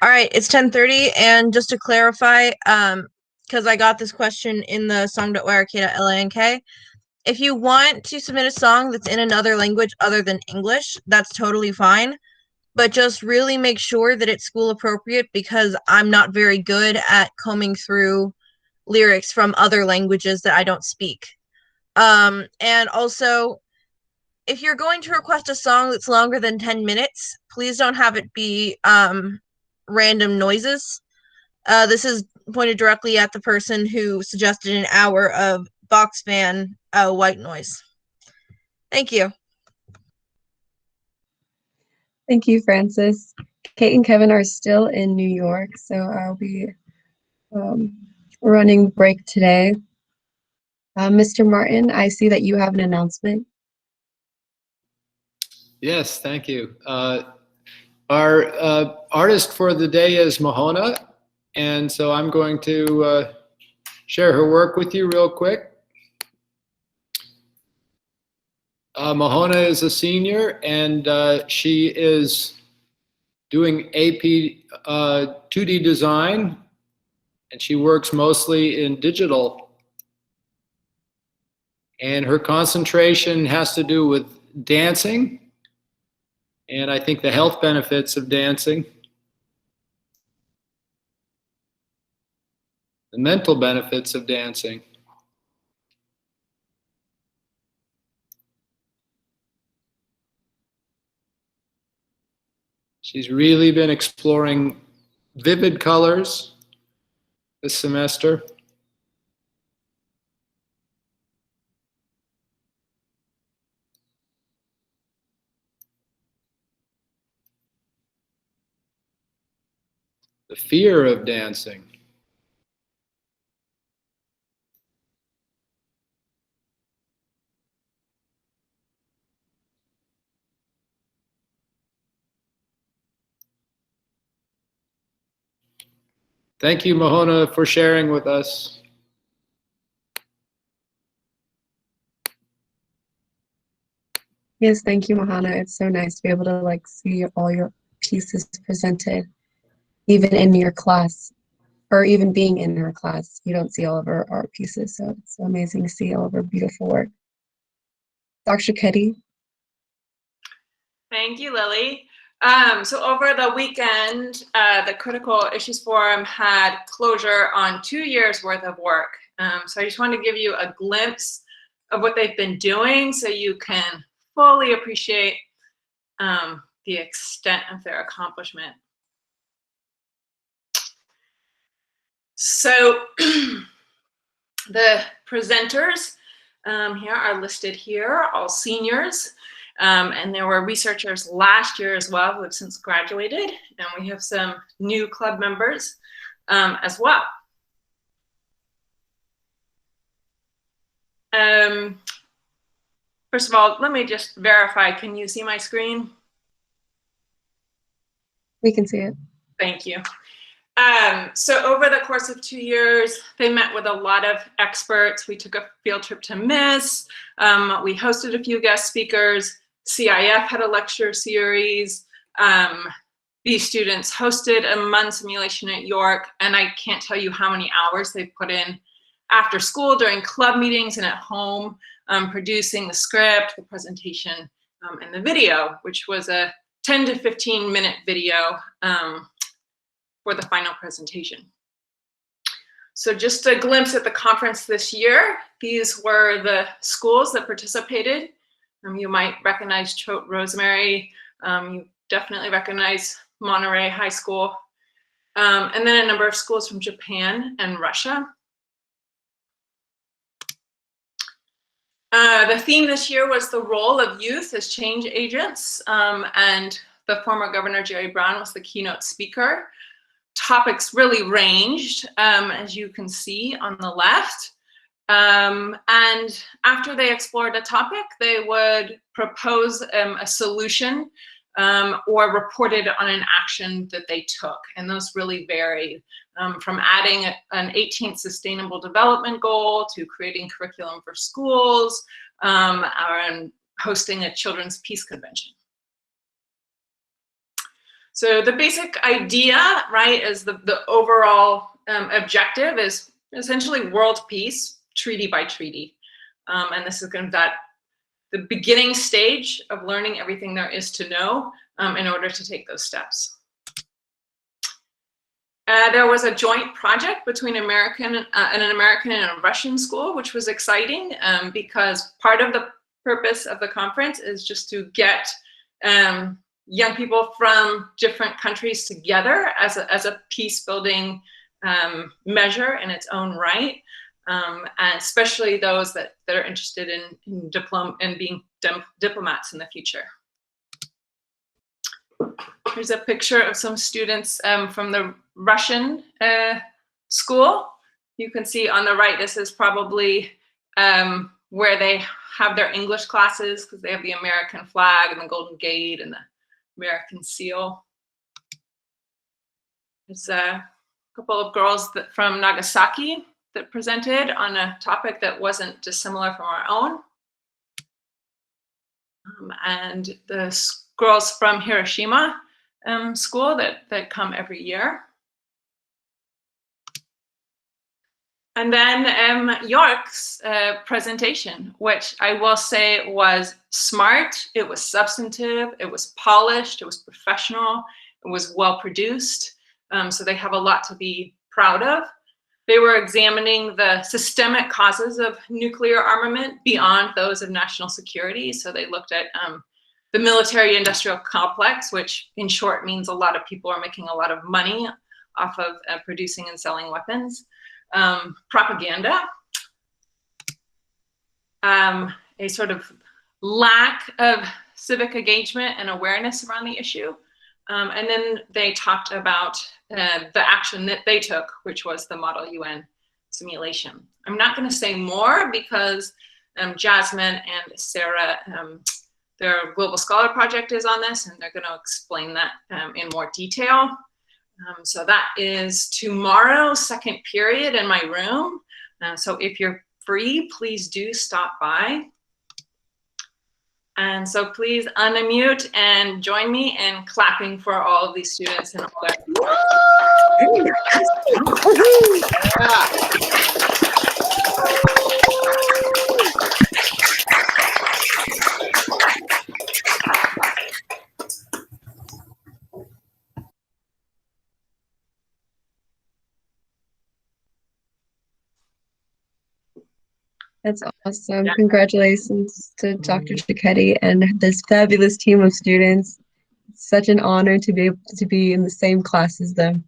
All right, it's 10:30, and just to clarify, because I got this question in the song.yrk.link, if you want to submit a song that's in another language other than English, that's totally fine, but just really make sure that it's school appropriate, because I'm not very good at combing through lyrics from other languages that I don't speak. And also, if you're going to request a song that's longer than 10 minutes, please don't have it be random noises. This is pointed directly at the person who suggested an hour of box fan white noise. Thank you. Thank you, Francis. Kate and Kevin are still in New York, so I'll be running break today. Mr. Martin, I see that you have an announcement. Yes, thank you. Our artist for the day is Mahona, and so I'm going to share her work with you real quick. Mahona is a senior, and she is doing AP 2D design, and she works mostly in digital. And her concentration has to do with dancing, and I think the health benefits of dancing, the mental benefits of dancing. She's really been exploring vivid colors this semester. The fear of dancing. Thank you, Mahona, for sharing with us. Yes, thank you, Mahana. It's so nice to be able to see all your pieces presented, even in your class, or even being in her class. You don't see all of her art pieces, so it's amazing to see all of her beautiful work. Dr. Ketty. Thank you, Lily. So over the weekend, the Critical Issues Forum had closure on 2 years worth of work. So I just wanted to give you a glimpse of what they've been doing so you can fully appreciate the extent of their accomplishment. So the presenters here are listed here, all seniors. And there were researchers last year as well who have since graduated, and we have some new club members as well. First of all, let me just verify, can you see my screen? We can see it. Thank you. So over the course of 2 years, they met with a lot of experts. We took a field trip to MISS. We hosted a few guest speakers. CIF had a lecture series. These students hosted a MUN simulation at York, and I can't tell you how many hours they put in after school, during club meetings, and at home, producing the script, the presentation, and the video, which was a 10 to 15 minute video for the final presentation. So just a glimpse at the conference this year. These were the schools that participated. You might recognize Choate Rosemary. You definitely recognize Monterey High School. And then a number of schools from Japan and Russia. The theme this year was the role of youth as change agents. And the former Governor Jerry Brown was the keynote speaker. Topics really ranged, as you can see on the left. And after they explored a topic, they would propose a solution or reported on an action that they took. And those really varied, from adding an 18th Sustainable Development Goal to creating curriculum for schools, and hosting a Children's Peace Convention. So the basic idea, right, is the overall objective is essentially world peace, treaty by treaty. And this is kind of the beginning stage of learning everything there is to know in order to take those steps. There was a joint project between an American and a Russian school, which was exciting because part of the purpose of the conference is just to get young people from different countries together as a peace building measure in its own right, and especially those that are interested in being diplomats in the future. Here's a picture of some students from the Russian school. You can see on the right, this is probably where they have their English classes because they have the American flag and the Golden Gate and the American seal. There's a couple of girls from Nagasaki that presented on a topic that wasn't dissimilar from our own. And the girls from Hiroshima school that come every year. And then York's presentation, which I will say was smart, it was substantive, it was polished, it was professional, it was well produced. So they have a lot to be proud of. They were examining the systemic causes of nuclear armament beyond those of national security. So they looked at the military-industrial complex, which in short means a lot of people are making a lot of money off of producing and selling weapons. Propaganda, a sort of lack of civic engagement and awareness around the issue. And then they talked about the action that they took, which was the Model UN simulation. I'm not going to say more because Jasmine and Sarah, their Global Scholar Project is on this, and they're going to explain that in more detail. So that is tomorrow, second period in my room. So if you're free, please do stop by. And so please unmute and join me in clapping for all of these students and all their. That's awesome. Yeah. Congratulations to Dr. Cicchetti and this fabulous team of students. It's such an honor to be able to be in the same class as them.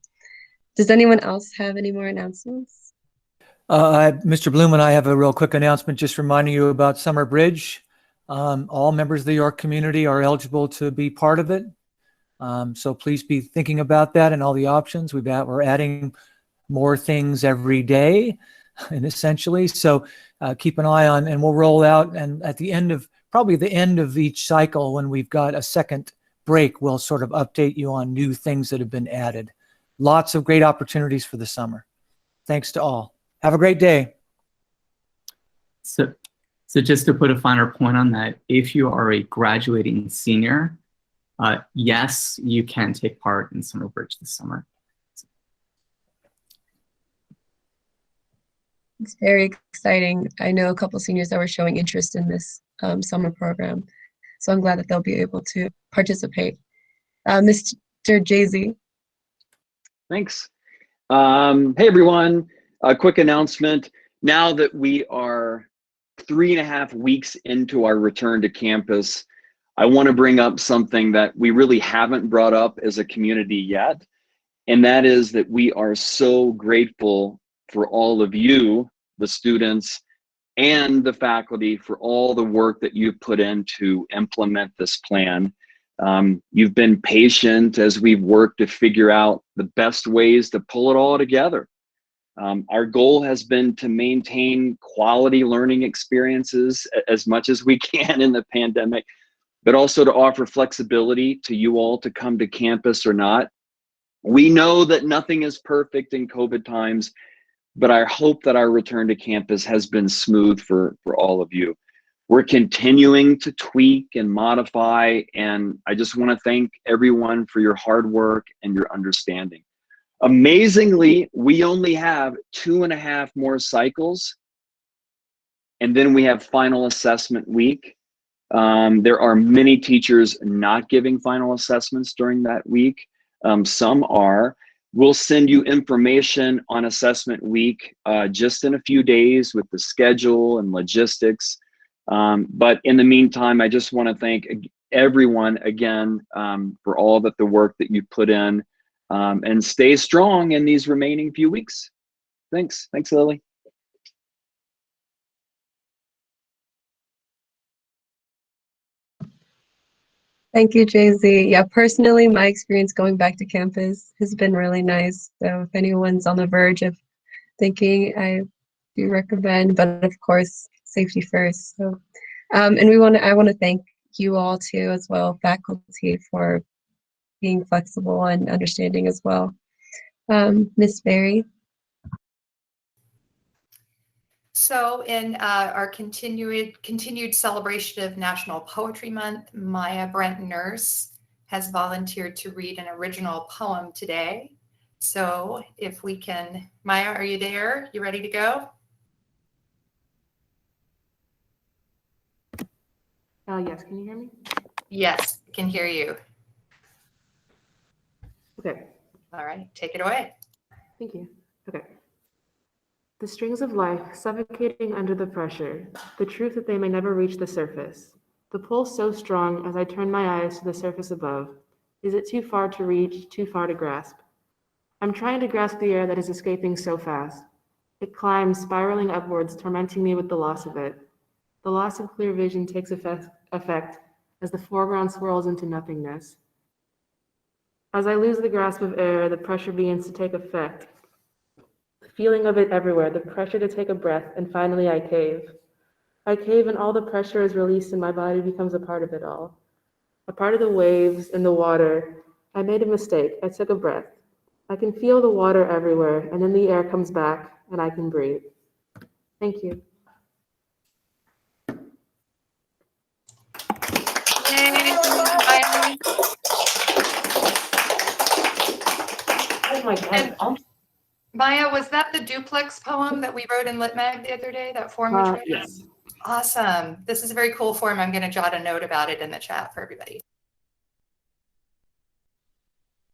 Does anyone else have any more announcements? Mr. Bloom and I have a real quick announcement just reminding you about Summer Bridge. All members of the York community are eligible to be part of it. So please be thinking about that and all the options. We're adding more things every day, and essentially. So keep an eye on, and we'll roll out. And at the end of, probably the end of each cycle, when we've got a second break, we'll sort of update you on new things that have been added. Lots of great opportunities for the summer. Thanks to all. Have a great day. So just to put a finer point on that, if you are a graduating senior, yes, you can take part in Summer Bridge this summer. It's very exciting. I know a couple seniors that were showing interest in this summer program. So I'm glad that they'll be able to participate. Mr. Jay-Z. Thanks. Hey, everyone. A quick announcement. Now that we are 3.5 weeks into our return to campus, I want to bring up something that we really haven't brought up as a community yet. And that is that we are so grateful for all of you, the students, and the faculty for all the work that you've put in to implement this plan. You've been patient as we've worked to figure out the best ways to pull it all together. Our goal has been to maintain quality learning experiences as much as we can in the pandemic, but also to offer flexibility to you all to come to campus or not. We know that nothing is perfect in COVID times, but I hope that our return to campus has been smooth for all of you. We're continuing to tweak and modify, and I just want to thank everyone for your hard work and your understanding. Amazingly, we only have 2.5 more cycles, and then we have final assessment week. There are many teachers not giving final assessments during that week. Some are. We'll send you information on assessment week just in a few days with the schedule and logistics. But in the meantime, I just want to thank everyone again for all that the work that you put in, and stay strong in these remaining few weeks. Thanks. Thanks, Lily. Thank you, Jay-Z. Yeah, personally, my experience going back to campus has been really nice. So if anyone's on the verge of thinking, I do recommend, but of course, safety first. So, and I want to thank you all too, as well, faculty, for being flexible and understanding as well. Miss Berry. So in our continued celebration of National Poetry Month, Maya Brent Nurse has volunteered to read an original poem today. So if we can, Maya, are you there? You ready to go? Yes, can you hear me? Yes, I can hear you. Okay, All right, take it away. thank you. Okay. The strings of life suffocating under the pressure, the truth that they may never reach the surface. The pull so strong as I turn my eyes to the surface above. Is it too far to reach, too far to grasp? I'm trying to grasp the air that is escaping so fast. It climbs, spiraling upwards, tormenting me with the loss of it. The loss of clear vision takes effect as the foreground swirls into nothingness. As I lose the grasp of air, the pressure begins to take effect. The feeling of it everywhere, the pressure to take a breath, and finally I cave. I cave and all the pressure is released and my body becomes a part of it all. A part of the waves and the water. I made a mistake. I took a breath. I can feel the water everywhere, and then the air comes back and I can breathe. Thank you. Oh my God. Maya, was that the duplex poem that we wrote in Lit Mag the other day, that form we tried? Yes. Awesome. This is a very cool form. I'm going to jot a note about it in the chat for everybody.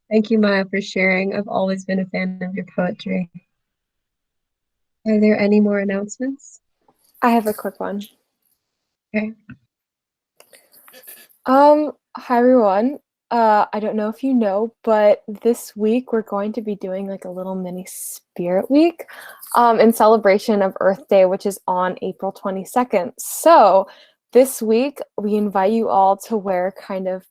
Thank you, Maya, for sharing. I've always been a fan of your poetry. Are there any more announcements? I have a quick one. Okay. Hi everyone. I don't know if you know, but this week we're going to be doing like a little mini spirit week in celebration of Earth Day, which is on April 22nd. So this week we invite you all to wear kind of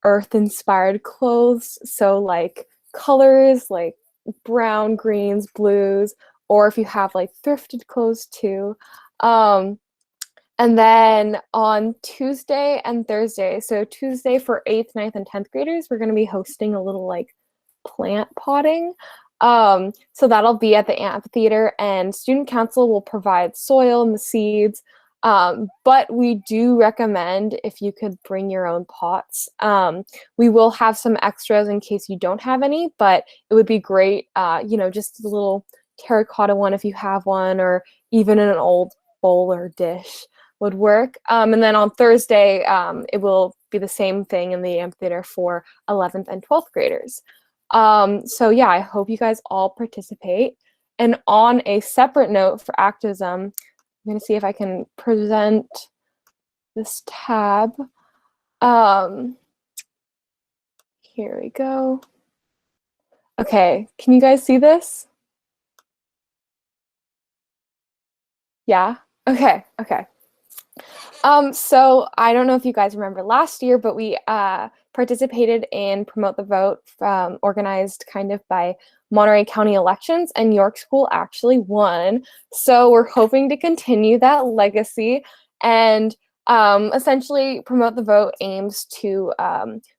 earth-inspired clothes. So like colors like brown, greens, blues, or if you have like thrifted clothes too. And then on Tuesday and Thursday, so Tuesday for 8th, 9th, and 10th graders, we're going to be hosting a little like plant potting. So that'll be at the amphitheater, and student council will provide soil and the seeds. But we do recommend if you could bring your own pots. We will have some extras in case you don't have any, but it would be great, just a little terracotta one if you have one, or even an old bowl or dish would work. And then on Thursday, it will be the same thing in the amphitheater for 11th and 12th graders. So yeah, I hope you guys all participate. And on a separate note for activism, I'm going to see if I can present this tab. Here we go. Okay, can you guys see this? Yeah? Okay. So I don't know if you guys remember last year, but we participated in Promote the Vote, organized kind of by Monterey County Elections, and York School actually won. So we're hoping to continue that legacy, and essentially Promote the Vote aims to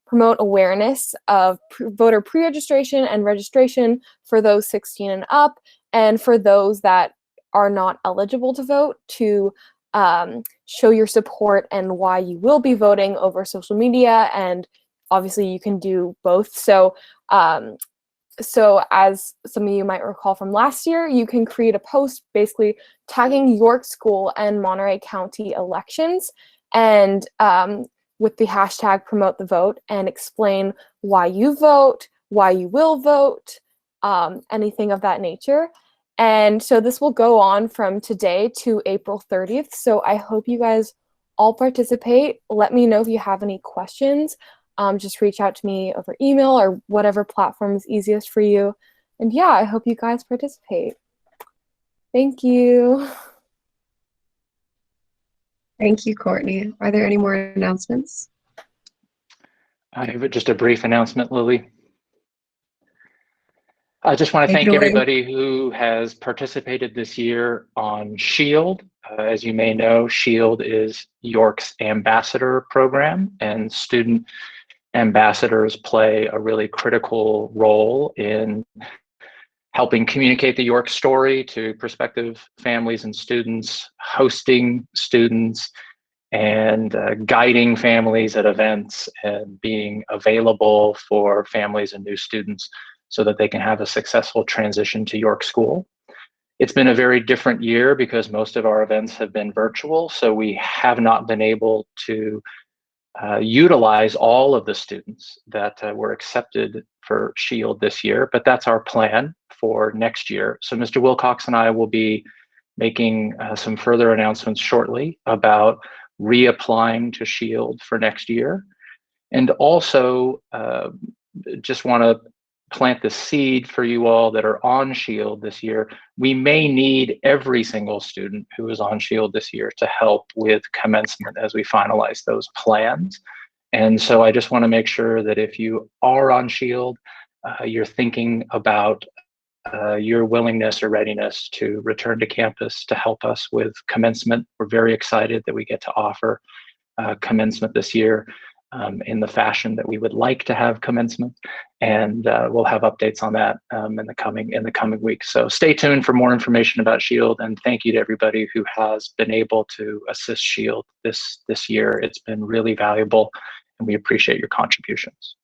promote awareness of voter pre-registration and registration for those 16 and up, and for those that are not eligible to vote, to show your support and why you will be voting over social media. And obviously you can do both. So as some of you might recall from last year, you can create a post basically tagging York School and Monterey County elections, and with the hashtag promote the vote, and explain why you vote, why you will vote, anything of that nature. And so this will go on from today to April 30th. So I hope you guys all participate. Let me know if you have any questions. Just reach out to me over email or whatever platform is easiest for you. And yeah, I hope you guys participate. Thank you. Thank you, Courtney. Are there any more announcements? I have just a brief announcement, Lily. I just want to Take it thank away. everybody who has participated this year on SHIELD. As you may know, SHIELD is York's ambassador program, and student ambassadors play a really critical role in helping communicate the York story to prospective families and students, hosting students, and guiding families at events, and being available for families and new students so that they can have a successful transition to York School. It's been a very different year because most of our events have been virtual, so we have not been able to utilize all of the students that were accepted for SHIELD this year, but that's our plan for next year. So Mr. Wilcox and I will be making some further announcements shortly about reapplying to SHIELD for next year. And also just want to plant the seed for you all that are on SHIELD this year. We may need every single student who is on SHIELD this year to help with commencement as we finalize those plans. And so I just want to make sure that if you are on SHIELD, you're thinking about your willingness or readiness to return to campus to help us with commencement. We're very excited that we get to offer commencement this year in the fashion that we would like to have commencement, and we'll have updates on that in the coming weeks. So stay tuned for more information about SHIELD, and thank you to everybody who has been able to assist SHIELD this year. It's been really valuable, and we appreciate your contributions.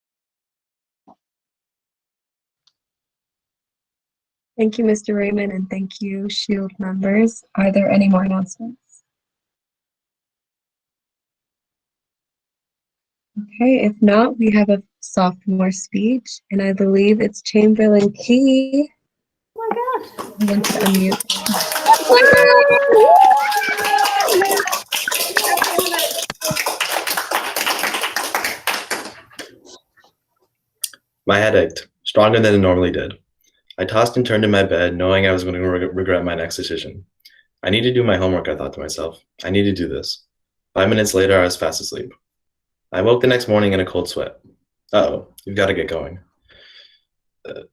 Thank you, Mr. Raymond, and thank you, SHIELD members. Are there any more announcements? Okay, if not, we have a sophomore speech, and I believe it's Chamberlain Key. Oh my gosh. I'm going to unmute. My head ached, stronger than it normally did. I tossed and turned in my bed, knowing I was going to regret my next decision. I need to do my homework, I thought to myself. I need to do this. 5 minutes later, I was fast asleep. I woke the next morning in a cold sweat. Uh-oh, you've got to get going.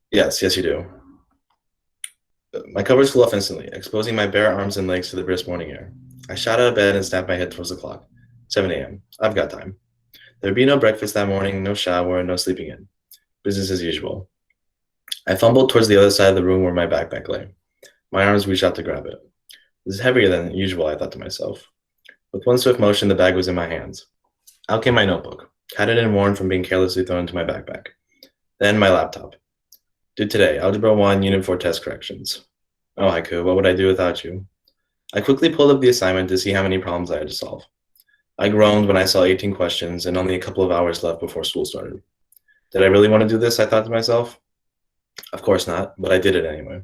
Yes, you do. My covers flew off instantly, exposing my bare arms and legs to the brisk morning air. I shot out of bed and snapped my head towards the clock. 7 a.m. I've got time. There'd be no breakfast that morning, no shower, no sleeping in. Business as usual. I fumbled towards the other side of the room where my backpack lay. My arms reached out to grab it. This is heavier than usual, I thought to myself. With one swift motion, the bag was in my hands. Out came my notebook, tattered and worn from being carelessly thrown into my backpack. Then my laptop. Due today, Algebra 1, Unit 4 test corrections. Oh, Haiku, what would I do without you? I quickly pulled up the assignment to see how many problems I had to solve. I groaned when I saw 18 questions and only a couple of hours left before school started. Did I really want to do this, I thought to myself? Of course not, but I did it anyway.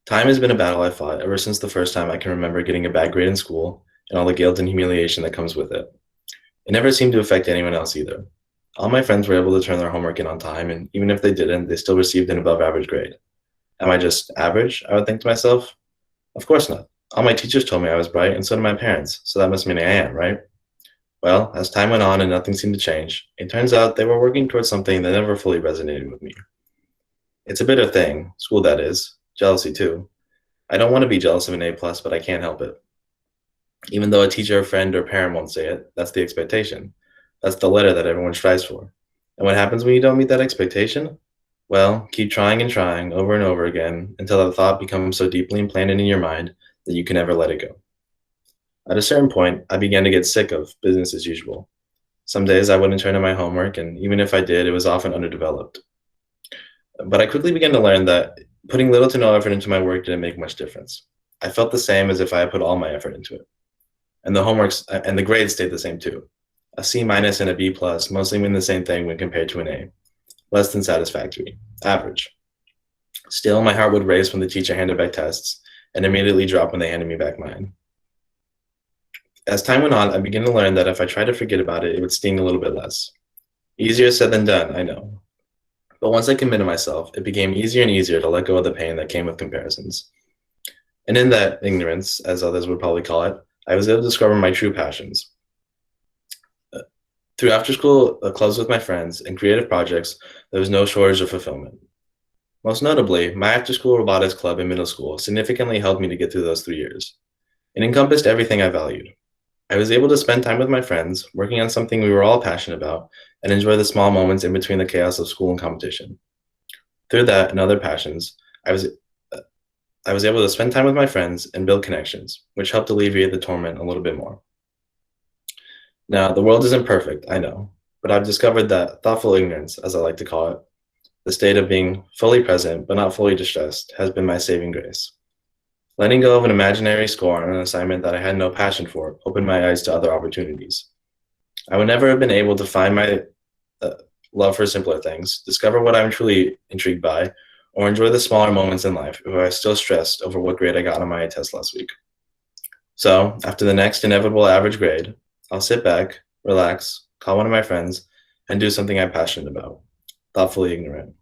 Time has been a battle I fought ever since the first time I can remember getting a bad grade in school and all the guilt and humiliation that comes with it. It never seemed to affect anyone else either. All my friends were able to turn their homework in on time, and even if they didn't, they still received an above average grade. Am I just average, I would think to myself? Of course not. All my teachers told me I was bright, and so did my parents, so that must mean I am, right? Well, as time went on and nothing seemed to change, it turns out they were working towards something that never fully resonated with me. It's a bitter thing, school that is, jealousy too. I don't want to be jealous of an A+, but I can't help it. Even though a teacher, friend, or parent won't say it, that's the expectation. That's the letter that everyone strives for. And what happens when you don't meet that expectation? Well, keep trying and trying over and over again until the thought becomes so deeply implanted in your mind that you can never let it go. At a certain point, I began to get sick of business as usual. Some days I wouldn't turn in my homework, and even if I did, it was often underdeveloped. But I quickly began to learn that putting little to no effort into my work didn't make much difference. I felt the same as if I had put all my effort into it. And the homeworks and the grades stayed the same too. A C- and a B+ mostly mean the same thing when compared to an A. Less than satisfactory. Average. Still, my heart would race when the teacher handed back tests, and immediately drop when they handed me back mine. As time went on, I began to learn that if I tried to forget about it, it would sting a little bit less. Easier said than done, I know. But once I committed myself, it became easier and easier to let go of the pain that came with comparisons. And in that ignorance, as others would probably call it, I was able to discover my true passions. Through after-school clubs with my friends and creative projects, there was no shortage of fulfillment. Most notably, my after-school robotics club in middle school significantly helped me to get through those 3 years. It encompassed everything I valued. I was able to spend time with my friends, working on something we were all passionate about, and enjoy the small moments in between the chaos of school and competition. Through that and other passions, I was able to spend time with my friends and build connections, which helped alleviate the torment a little bit more. Now, the world isn't perfect, I know, but I've discovered that thoughtful ignorance, as I like to call it, the state of being fully present but not fully distressed, has been my saving grace. Letting go of an imaginary score on an assignment that I had no passion for opened my eyes to other opportunities. I would never have been able to find my love for simpler things, discover what I'm truly intrigued by, or enjoy the smaller moments in life if I was still stressed over what grade I got on my test last week. So, after the next inevitable average grade, I'll sit back, relax, call one of my friends, and do something I'm passionate about, thoughtfully ignorant.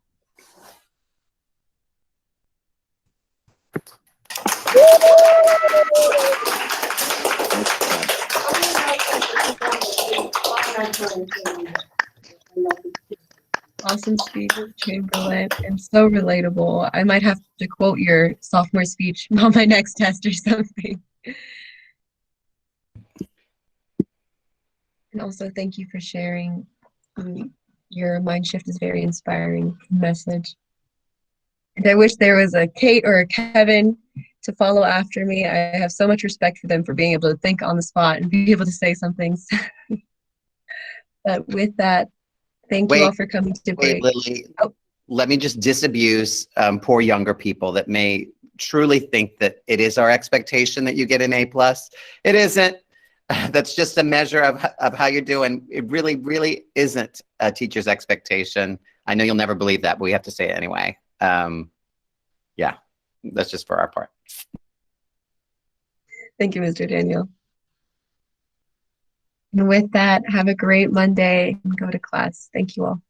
Awesome speech, Chamberlain, and so relatable. I might have to quote your sophomore speech on my next test or something. And also, thank you for sharing. Your mind shift is very inspiring message. And I wish there was a Kate or a Kevin to follow after me. I have so much respect for them for being able to think on the spot and be able to say some things. But with that, thank you all for coming to debate. Lily, let me just disabuse poor younger people that may truly think that it is our expectation that you get an A+. It isn't. That's just a measure of how you're doing. It really, really isn't a teacher's expectation. I know you'll never believe that, but we have to say it anyway. Yeah, that's just for our part. Thank you, Mr. Daniel. And with that, have a great Monday and go to class. Thank you all.